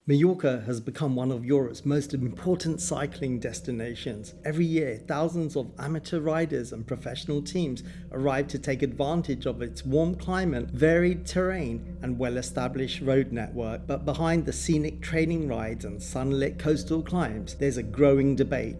Mallorca has become one of Europe's most important cycling destinations. Every year, thousands of amateur riders and professional teams arrive to take advantage of its warm climate, varied terrain, and well-established road network. But behind the scenic training rides and sunlit coastal climbs, there's a growing debate.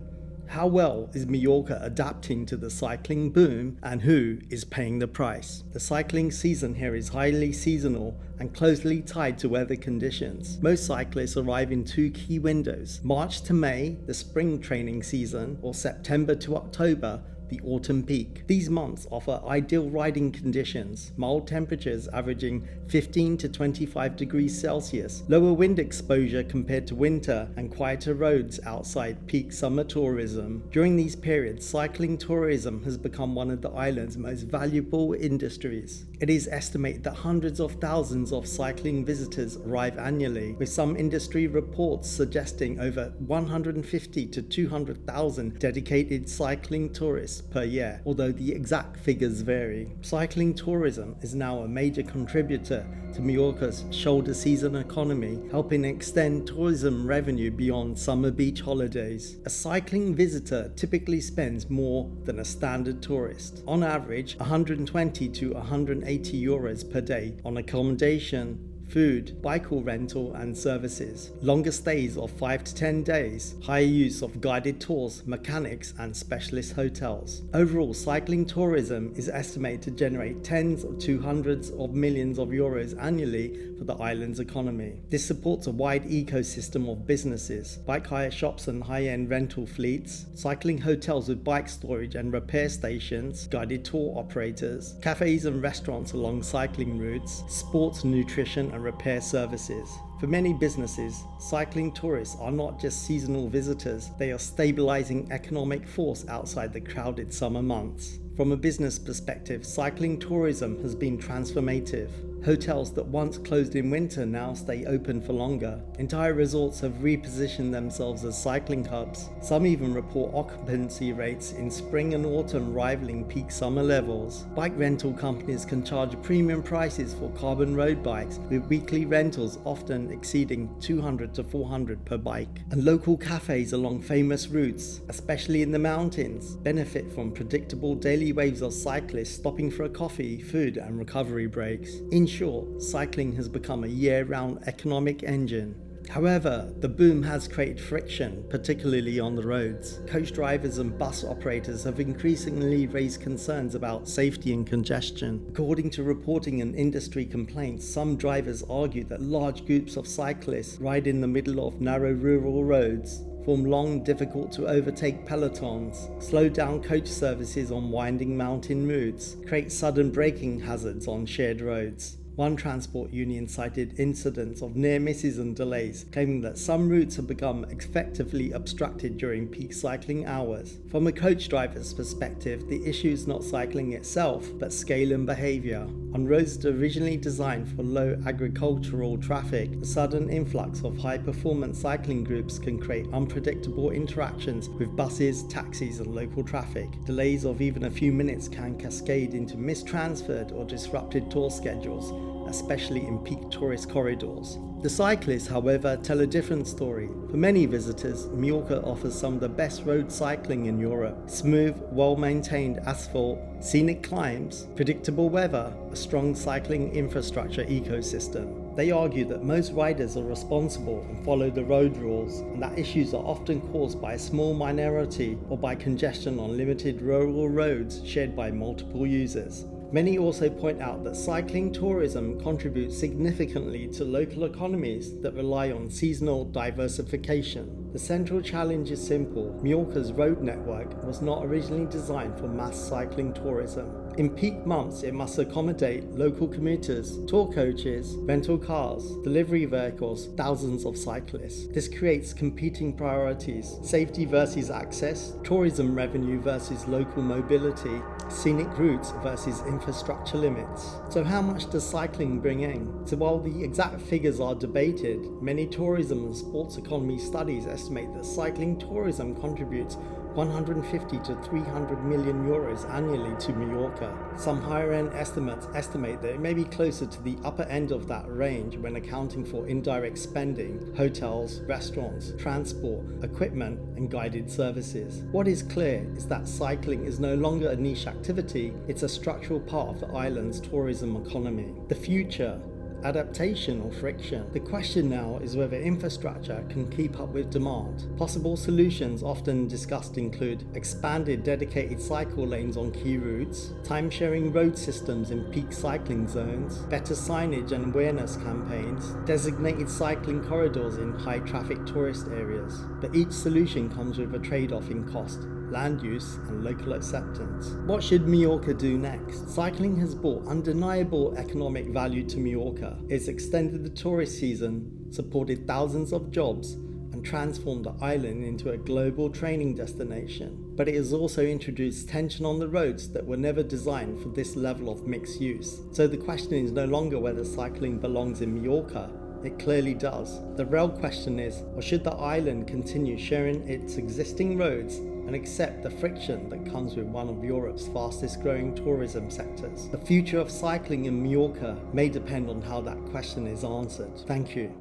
How well is Mallorca adapting to the cycling boom, and who is paying the price? The cycling season here is highly seasonal and closely tied to weather conditions. Most cyclists arrive in two key windows: March to May, the spring training season, or September to October, the autumn peak. These months offer ideal riding conditions, mild temperatures averaging 15 to 25 degrees Celsius, lower wind exposure compared to winter, and quieter roads outside peak summer tourism. During these periods, cycling tourism has become one of the island's most valuable industries. It is estimated that hundreds of thousands of cycling visitors arrive annually, with some industry reports suggesting over 150 to 200,000 dedicated cycling tourists per year, although the exact figures vary. Cycling tourism is now a major contributor to Mallorca's shoulder season economy, helping extend tourism revenue beyond summer beach holidays. A cycling visitor typically spends more than a standard tourist, on average 120 to 180 euros per day on accommodation, food, bicycle rental and services, longer stays of 5 to 10 days, higher use of guided tours, mechanics and specialist hotels. Overall, cycling tourism is estimated to generate tens to hundreds of millions of euros annually for the island's economy. This supports a wide ecosystem of businesses: bike hire shops and high-end rental fleets, cycling hotels with bike storage and repair stations, guided tour operators, cafes and restaurants along cycling routes, sports, nutrition and repair services. For many businesses, cycling tourists are not just seasonal visitors, they are stabilizing economic force outside the crowded summer months. From a business perspective, cycling tourism has been transformative. Hotels that once closed in winter now stay open for longer. Entire resorts have repositioned themselves as cycling hubs. Some even report occupancy rates in spring and autumn rivaling peak summer levels. Bike rental companies can charge premium prices for carbon road bikes, with weekly rentals often exceeding 200 to 400 per bike. And local cafes along famous routes, especially in the mountains, benefit from predictable daily waves of cyclists stopping for a coffee, food and recovery breaks. In short, cycling has become a year-round economic engine. However, the boom has created friction, particularly on the roads. Coach drivers and bus operators have increasingly raised concerns about safety and congestion. According to reporting and industry complaints, some drivers argue that large groups of cyclists ride in the middle of narrow rural roads, form long, difficult to overtake pelotons, slow down coach services on winding mountain routes, create sudden braking hazards on shared roads. One transport union cited incidents of near misses and delays, claiming that some routes have become effectively obstructed during peak cycling hours. From a coach driver's perspective, the issue is not cycling itself, but scale and behaviour. On roads originally designed for low agricultural traffic, the sudden influx of high-performance cycling groups can create unpredictable interactions with buses, taxis and local traffic. Delays of even a few minutes can cascade into mistransferred or disrupted tour schedules, especially in peak tourist corridors. The cyclists, however, tell a different story. For many visitors, Mallorca offers some of the best road cycling in Europe. Smooth, well-maintained asphalt, scenic climbs, predictable weather, a strong cycling infrastructure ecosystem. They argue that most riders are responsible and follow the road rules, and that issues are often caused by a small minority or by congestion on limited rural roads shared by multiple users. Many also point out that cycling tourism contributes significantly to local economies that rely on seasonal diversification. The central challenge is simple: Mallorca's road network was not originally designed for mass cycling tourism. In peak months, it must accommodate local commuters, tour coaches, rental cars, delivery vehicles, thousands of cyclists. This creates competing priorities: safety versus access, tourism revenue versus local mobility, scenic routes versus infrastructure limits. So how much does cycling bring in? So while the exact figures are debated, many tourism and sports economy studies estimate that cycling tourism contributes 150 to 300 million euros annually to Mallorca. Some higher-end estimates estimate that it may be closer to the upper end of that range when accounting for indirect spending, hotels, restaurants, transport, equipment, and guided services. What is clear is that cycling is no longer a niche activity, it's a structural part of the island's tourism economy. The future: adaptation or friction? The question now is whether infrastructure can keep up with demand. Possible solutions often discussed include expanded dedicated cycle lanes on key routes, time-sharing road systems in peak cycling zones, better signage and awareness campaigns, designated cycling corridors in high-traffic tourist areas. But each solution comes with a trade-off in cost, land use, and local acceptance. What should Mallorca do next? Cycling has brought undeniable economic value to Mallorca. It's extended the tourist season, supported thousands of jobs, and transformed the island into a global training destination. But it has also introduced tension on the roads that were never designed for this level of mixed use. So the question is no longer whether cycling belongs in Mallorca. It clearly does. The real question is, or should the island continue sharing its existing roads and accept the friction that comes with one of Europe's fastest growing tourism sectors? The future of cycling in Mallorca may depend on how that question is answered. Thank you.